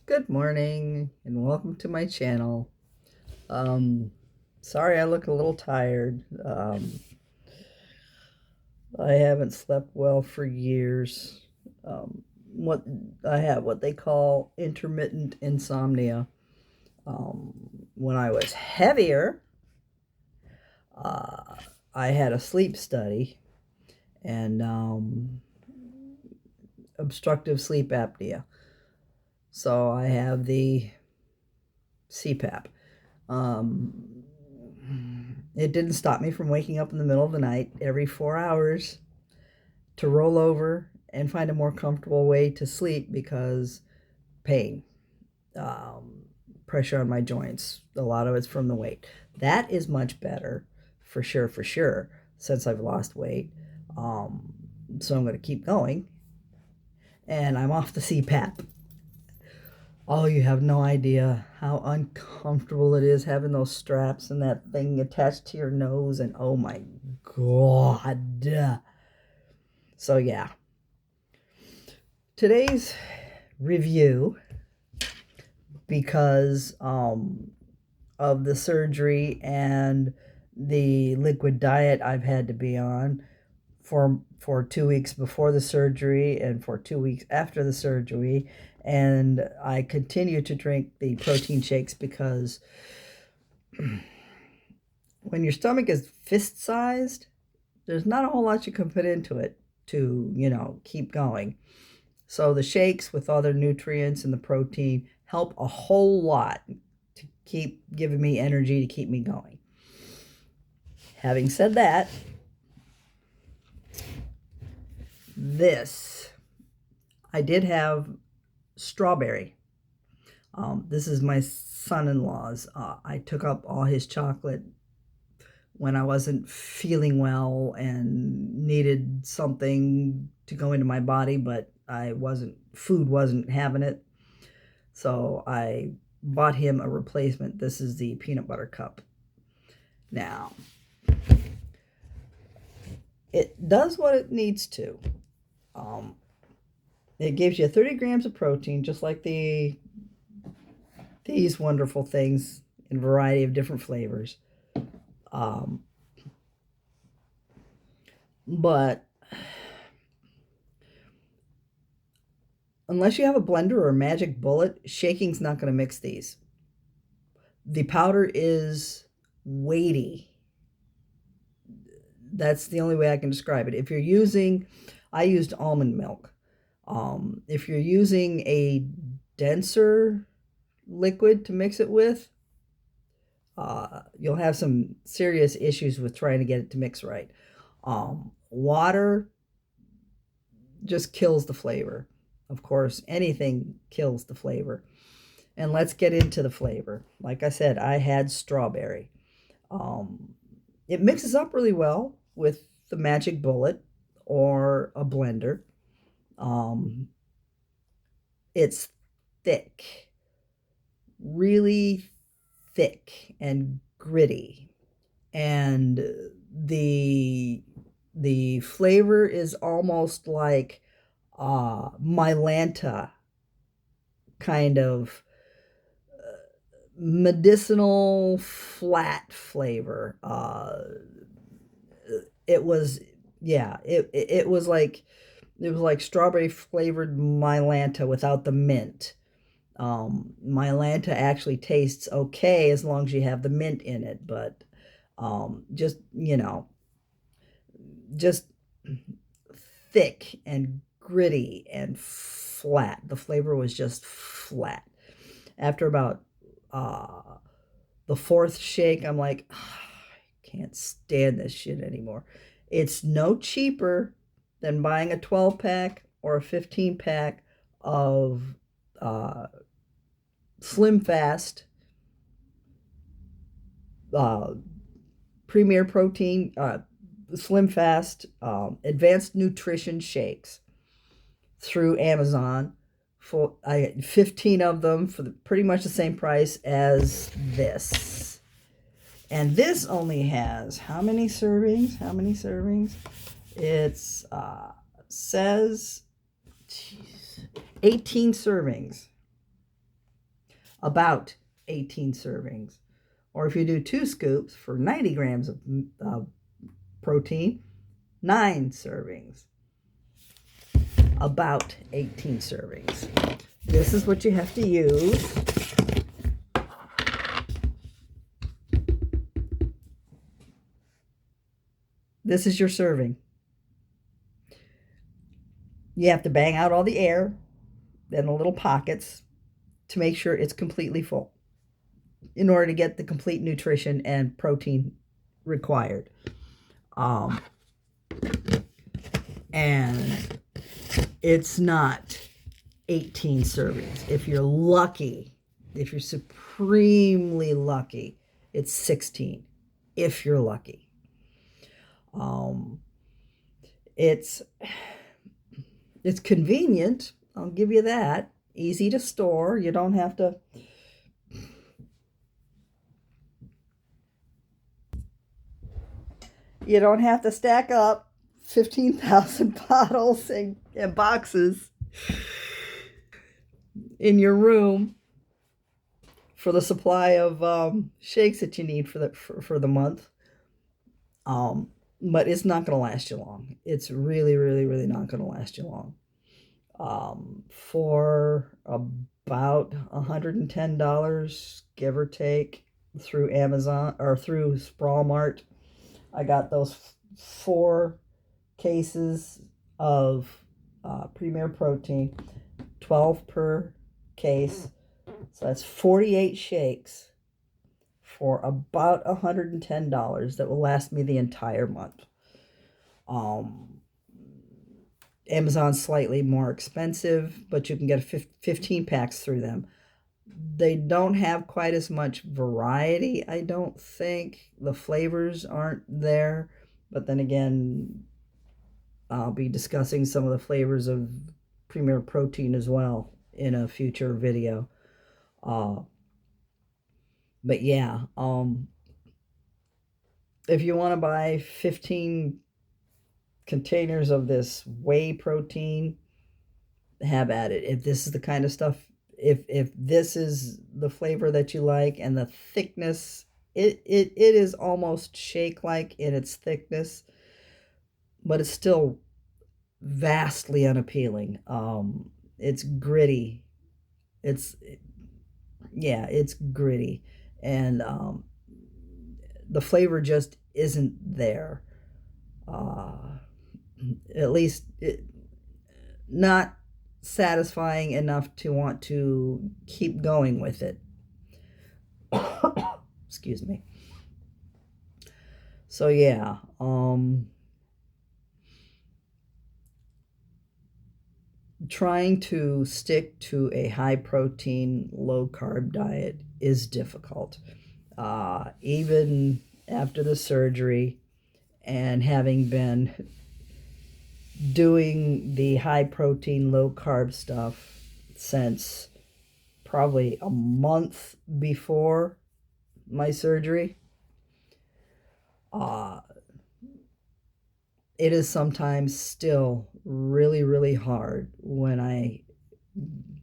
Good morning and welcome to my channel. Um, Sorry I look a little tired. I haven't slept well for years. Um, what I have what they call intermittent insomnia. When I was heavier, uh, I had a sleep study and obstructive sleep apnea. So I have the CPAP. Um, it didn't stop me from waking up in the middle of the night every 4 hours to roll over and find a more comfortable way to sleep because pain, um, pressure on my joints, a lot of it's from the weight. That is much better for sure, since I've lost weight. Um, so I'm going to keep going. And I'm off the CPAP. Oh, you have no idea how uncomfortable it is having those straps and that thing attached to your nose, and oh my God. So, yeah. Today's review, because of the surgery and the liquid diet I've had to be on for 2 weeks before the surgery and for 2 weeks after the surgery. And I continue to drink the protein shakes because when your stomach is fist sized, there's not a whole lot you can put into it to, keep going. So the shakes with all their nutrients and the protein help a whole lot to keep giving me energy to keep me going. Having said that, this I did have strawberry. This is my son-in-law's. I took up all his chocolate when I wasn't feeling well and needed something to go into my body, but food wasn't having it. So I bought him a replacement. This is the peanut butter cup. Now, it does what it needs to. Um, it gives you 30 grams of protein, just like these wonderful things in a variety of different flavors. Um, but unless you have a blender or a magic bullet, shaking's not going to mix these. The powder is weighty. That's the only way I can describe it. I used almond milk. If you're using a denser liquid to mix it with, you'll have some serious issues with trying to get it to mix right. Water just kills the flavor. Of course, anything kills the flavor. And let's get into the flavor. Like I said, I had strawberry. Um, it mixes up really well with the magic bullet or a blender. Um, it's thick, really thick and gritty, and the flavor is almost like Mylanta kind of medicinal flat flavor. It was yeah, it was like strawberry flavored Mylanta without the mint. Mylanta actually tastes okay as long as you have the mint in it, but just thick and gritty and flat. The flavor was just flat. After about uh, the fourth shake, I'm like, I can't stand this shit anymore. It's no cheaper than buying a 12 pack or a 15 pack of uh, Slim Fast uh, Premier Protein, Slim Fast Advanced Nutrition Shakes through Amazon. I 15 of them for pretty much the same price as this. And this only has how many servings? How many servings? It's says 18 servings. about 18 servings. Or if you do 2 scoops for 90 grams of protein, 9 servings. About 18 servings. This is what you have to use. This is your serving. You have to bang out all the air and the little pockets to make sure it's completely full in order to get the complete nutrition and protein required. And it's not 18 servings. If you're lucky, if you're supremely lucky, it's 16. If you're lucky. It's convenient, I'll give you that. Easy to store. You don't have to stack up 15,000 bottles and boxes in your room for the supply of shakes that you need for the month. But it's not going to last you long. It's really, really, really not going to last you long. For about $110, give or take, through Amazon or through Sprawlmart, I got those 4 cases of Premier Protein, 12 per case. So that's 48 shakes for about $110 that will last me the entire month. Amazon's slightly more expensive, but you can get 15 packs through them. They don't have quite as much variety, I don't think. The flavors aren't there. But then again, I'll be discussing some of the flavors of Premier Protein as well in a future video. But yeah, if you want to buy 15 containers of this whey protein, have at it. If this is the kind of stuff, if this is the flavor that you like and the thickness, it is almost shake-like in its thickness, but it's still vastly unappealing. It's gritty. It's gritty, and the flavor just isn't there. At least not satisfying enough to want to keep going with it. Excuse me. So yeah, trying to stick to a high protein, low carb diet is difficult. Even after the surgery and having been doing the high protein, low carb stuff since probably a month before my surgery, it is sometimes still really, really hard when I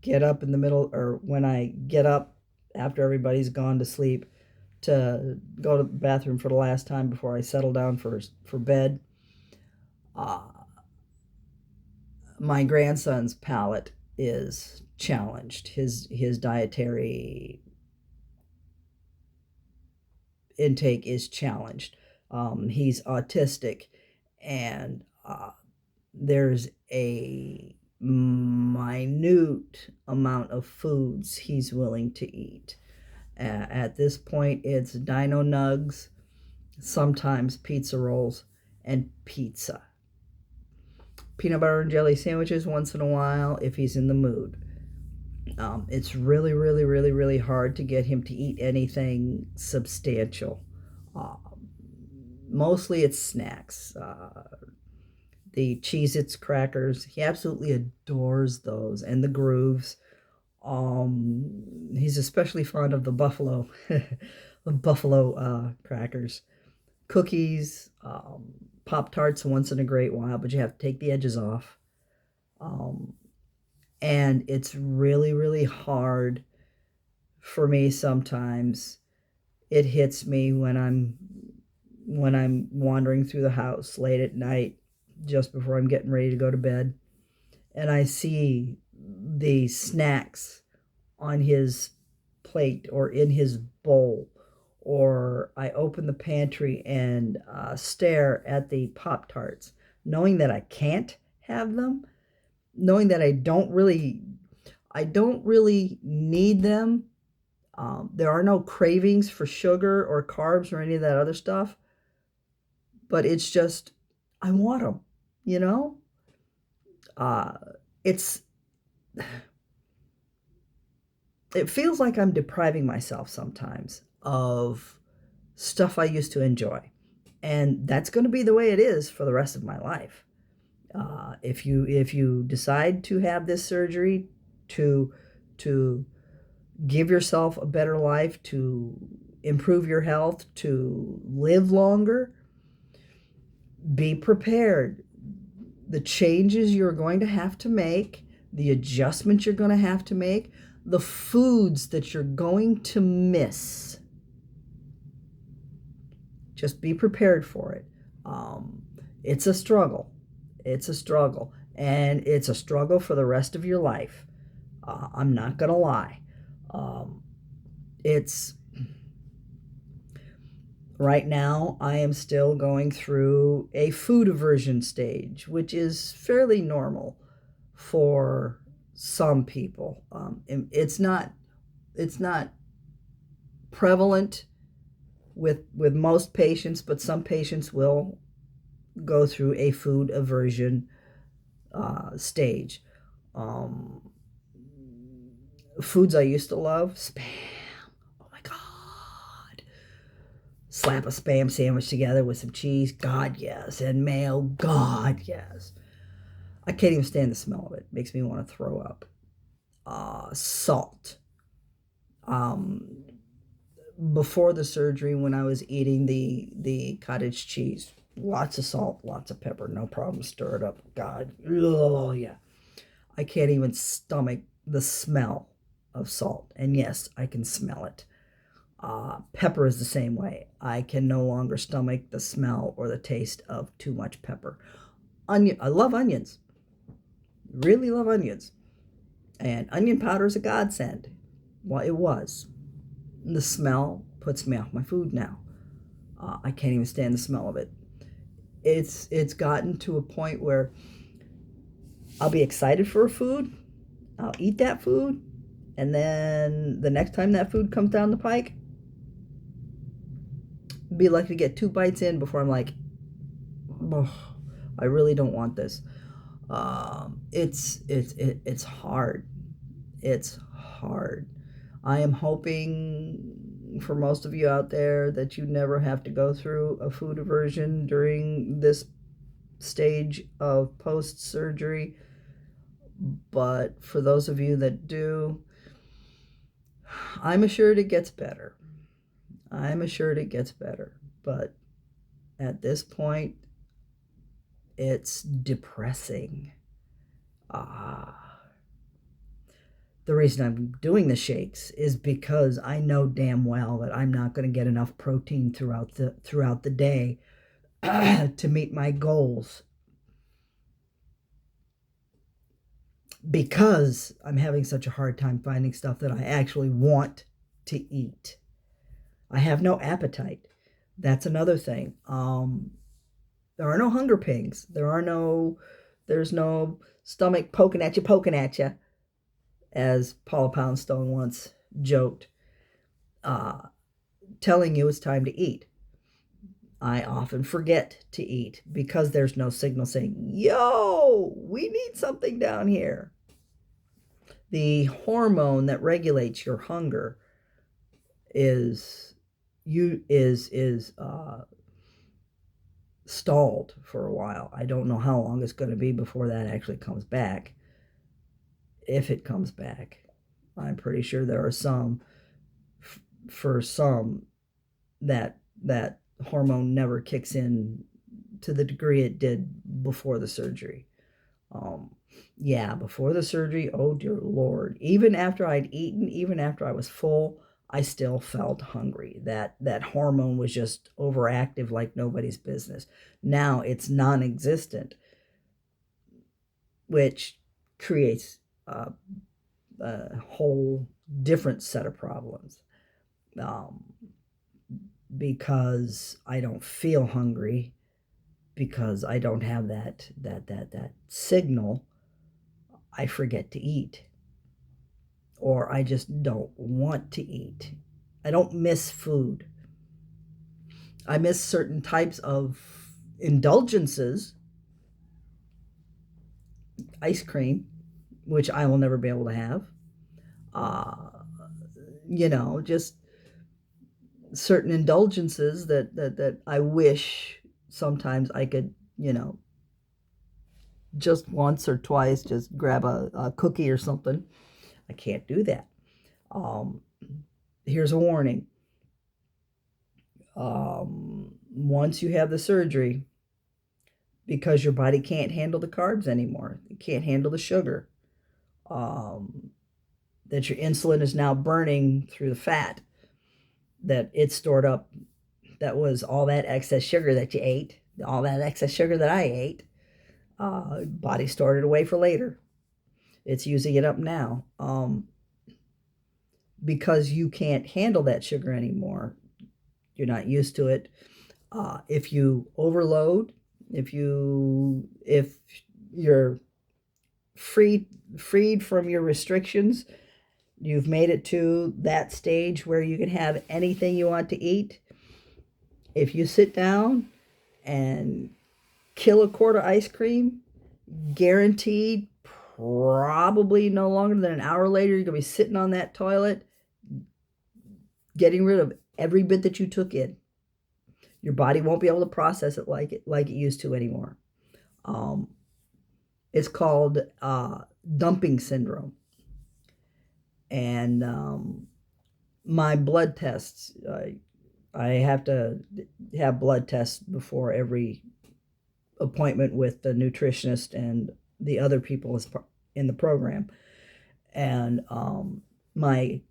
get up in the middle, or when I get up after everybody's gone to sleep, to go to the bathroom for the last time before I settle down for bed. My grandson's palate is challenged. His dietary intake is challenged. He's autistic, and there's a minute amount of foods he's willing to eat. At this point, it's Dino Nugs, sometimes pizza rolls, and pizza. Peanut butter and jelly sandwiches once in a while if he's in the mood. It's really, really, really, really hard to get him to eat anything substantial. Mostly it's snacks. The Cheez-Its crackers, he absolutely adores those, and the Grooves. He's especially fond of the Buffalo, the Buffalo crackers. Cookies, Pop-Tarts once in a great while, but you have to take the edges off. And it's really, really hard for me sometimes it hits me when I'm wandering through the house late at night just before I'm getting ready to go to bed, and I see the snacks on his plate or in his bowl, or I open the pantry and stare at the Pop Tarts, knowing that I can't have them, knowing that I don't really need them. There are no cravings for sugar or carbs or any of that other stuff, but it's just I want them, you know. Uh, it's it feels like I'm depriving myself sometimes of stuff I used to enjoy. And that's going to be the way it is for the rest of my life. If you decide to have this surgery to to give yourself a better life, to improve your health, to live longer, be prepared. The changes you're going to have to make, the adjustments you're going to have to make, the foods that you're going to miss. Just be prepared for it. It's a struggle. It's a struggle. And it's a struggle for the rest of your life. I'm not going to lie. It's Right now, I am still going through a food aversion stage, which is fairly normal for some people. It's not prevalent with most patients, but some patients will go through a food aversion stage. Um, Foods I used to love, spam. Oh my God. Slap a spam sandwich together with some cheese, God yes, and mayo, God yes. I can't even stand the smell of it. It makes me want to throw up. Salt. Um, Before the surgery, when I was eating the cottage cheese, lots of salt, lots of pepper, no problem. Stir it up. God, oh yeah. I can't even stomach the smell of salt. And yes, I can smell it. Pepper is the same way. I can no longer stomach the smell or the taste of too much pepper. Onion, I love onions. Really love onions. And onion powder is a godsend. Well, it was. The smell puts me off my food now. I can't even stand the smell of it. It's gotten to a point where I'll be excited for a food. I'll eat that food. And then the next time that food comes down the pike, be lucky to get 2 bites in before I'm like, oh, I really don't want this. It's hard. It's hard. I am hoping for most of you out there that you never have to go through a food aversion during this stage of post-surgery. But for those of you that do, I'm assured it gets better. I'm assured it gets better. But at this point, it's depressing. The reason I'm doing the shakes is because I know damn well that I'm not going to get enough protein throughout the day to meet my goals, because I'm having such a hard time finding stuff that I actually want to eat. I have no appetite. That's another thing. There are no hunger pangs. There's no stomach poking at you, as Paula Poundstone once joked, telling you it's time to eat. I often forget to eat because there's no signal saying, yo, we need something down here. The hormone that regulates your hunger is stalled for a while. I don't know how long it's going to be before that actually comes back. If it comes back, I'm pretty sure there are some, for some, that hormone never kicks in to the degree it did before the surgery. Yeah, before the surgery, oh dear Lord. Even after I'd eaten, even after I was full, I still felt hungry. That hormone was just overactive like nobody's business. Now it's non-existent, which creates a whole different set of problems. Um, because I don't feel hungry, because I don't have that signal, I forget to eat, or I just don't want to eat. I don't miss food. I miss certain types of indulgences, ice cream, which I will never be able to have. Uh, just certain indulgences that I wish sometimes I could, just once or twice, just grab a cookie or something. I can't do that. Um, Here's a warning. Once you have the surgery, because your body can't handle the carbs anymore, it can't handle the sugar, um, that your insulin is now burning through the fat that it's stored up. That was all that excess sugar that you ate, all that excess sugar that I ate. Body stored it away for later. It's using it up now. Because you can't handle that sugar anymore. You're not used to it. If you overload, if you're freed from your restrictions, you've made it to that stage where you can have anything you want to eat. If you sit down and kill a quart of ice cream, guaranteed, probably no longer than an hour later, you're going to be sitting on that toilet getting rid of every bit that you took in. Your body won't be able to process it like it used to anymore. Um, it's called dumping syndrome. And my blood tests, I have to have blood tests before every appointment with the nutritionist and the other people in the program. And my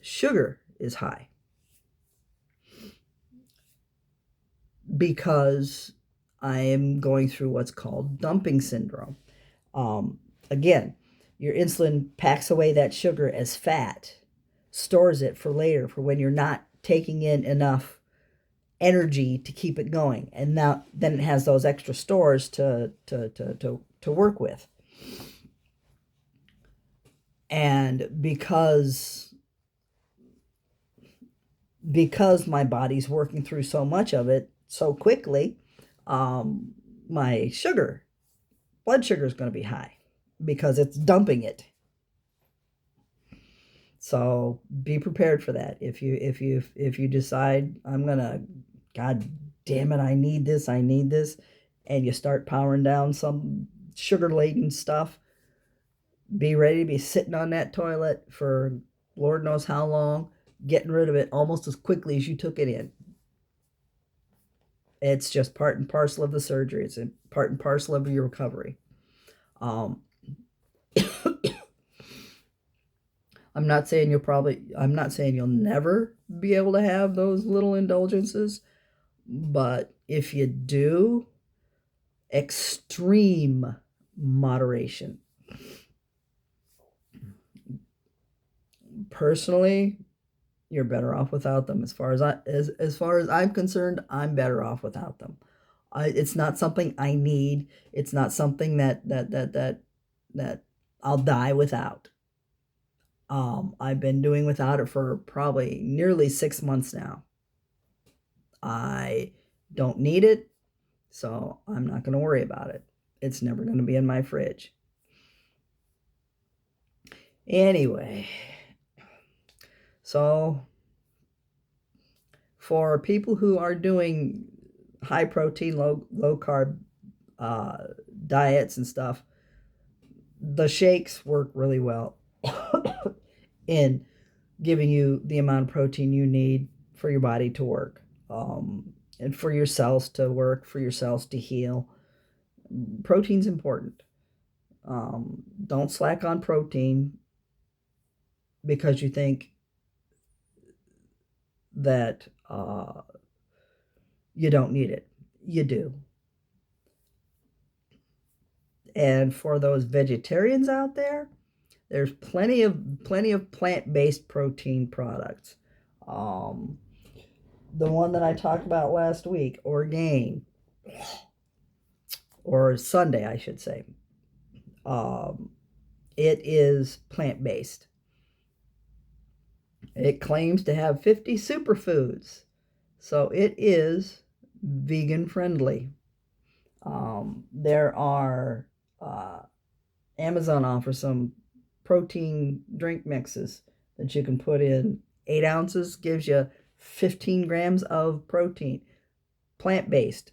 sugar is high because I am going through what's called dumping syndrome. Again, your insulin packs away that sugar as fat, stores it for later, for when you're not taking in enough energy to keep it going, and now then it has those extra stores to work with. And because my body's working through so much of it so quickly, my blood sugar is going to be high because it's dumping it. So be prepared for that. If you decide God damn it, I need this, and you start powering down some sugar laden stuff, be ready to be sitting on that toilet for Lord knows how long, getting rid of it almost as quickly as you took it in. It's just part and parcel of the surgery. It's a part and parcel of your recovery. Um, I'm not saying you'll never be able to have those little indulgences, but if you do, extreme moderation. Personally, you're better off without them. As far as I'm concerned, I'm better off without them. It's not something I need. It's not something that I'll die without. I've been doing without it for probably nearly 6 months now. I don't need it, so I'm not going to worry about it. It's never going to be in my fridge. Anyway, so for people who are doing high protein, low carb diets and stuff, the shakes work really well in giving you the amount of protein you need for your body to work. and for your cells to work, for your cells to heal. Protein's important. Don't slack on protein because you think that you don't need it. You do. And for those vegetarians out there, there's plenty of plant-based protein products. Um, the one that I talked about last week, Orgain, or Sunday, I should say. Um, it is plant-based. It claims to have 50 superfoods, so it is vegan friendly. There are Amazon offers some protein drink mixes that you can put in. 8 ounces gives you 15 grams of protein. Plant-based,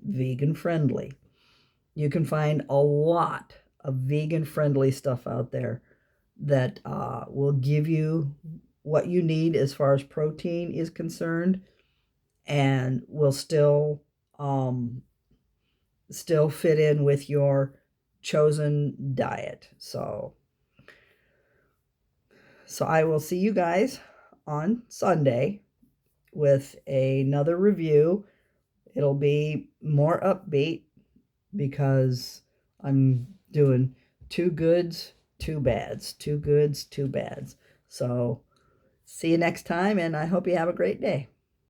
vegan friendly. You can find a lot of vegan friendly stuff out there that will give you what you need as far as protein is concerned, and will still fit in with your chosen diet. So I will see you guys on Sunday with another review. It'll be more upbeat because I'm doing 2 goods, 2 bads, 2 goods, 2 bads. So see you next time, and I hope you have a great day.